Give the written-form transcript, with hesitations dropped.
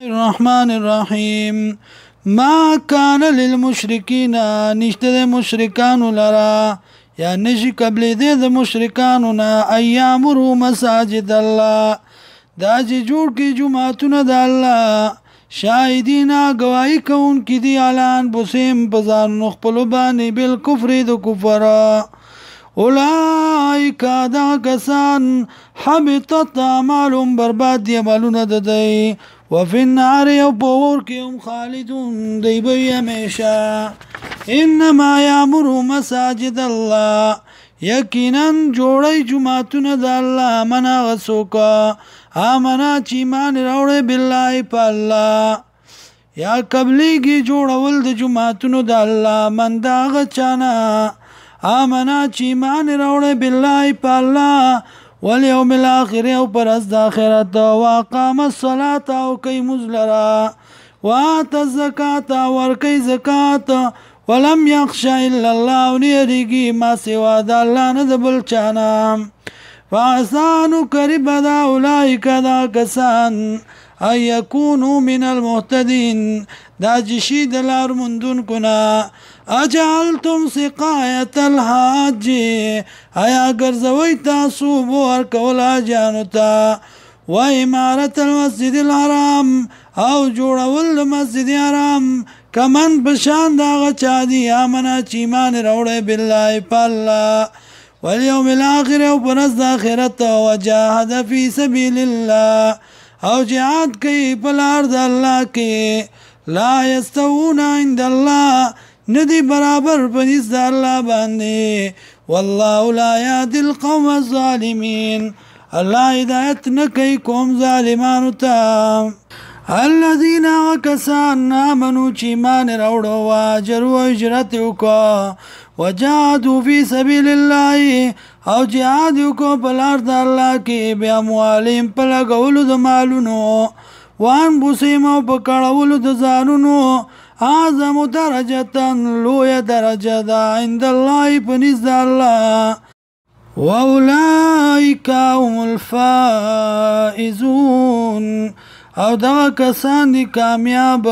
الرحمن الرحیم ما کان للمشرکین نشته مشرکان لرا یا نشی قبل د مشرکانو نا ایامرو مساجد الله دا چې جوړ کی جمعتون د الله شاهدینا گواہی کون کی دی اعلان بوسیم بزان خپل باندې بالکفر د کفر اولئک دا کسان حبطت اعمالهم برباد دی عملونه د دی وفي النار يبور كيوم خالدون دی بي هميشا انما يامر مساجد الله یقینا جوړی جمعتون د الله منا غسوکا امنا چې مان راوړې بالله په الله یا قبليږي جوړول د جمعتون د الله من دا غچانا امنا چې مان راوړې بالله په الله واليوم الاخر او پر از د اخرت واقام الصلاه او کوي مزلرا وات الزکات ور کوي زکات ولم يخش الا الله نيريږي ما سوا د الله نه د بل چانا فاسانو قریب دا اولئک دا کسان ای یکونو من المهتدین دا جشی د لار مندون کنا اجعلتم سقایت الحاج ایا ګرځوي تاسو بور کول اجانو تا و امارت المسجد الحرام او جوړول مسجد حرام کمن بشان دا غچا دی امنا چیمان روړې بالله پالله واليوم الاخر او پرز د اخرت وجاهد فی سبیل الله او جهاد کوي په لار د الله کې لا یستوون عند الله ندی برابر پنځ د الله باندې والله لا يهدي القوم الظالمين الله هدایت نه کوي قوم ظالمانو ته الذين كسان آمنوا چې ایمان راوړو واجروا هجرت وکړه وجاهدوا في سبيل الله او جهاد وکړو په لار د الله کې بیا اموالهم په لګولو د مالونو وان بوسیم او په کړولو د ځانونو اعظم درجه لوی درجه ده عند الله پنځ الله واولئک هم الفائزون او دا کسان دي کامیاب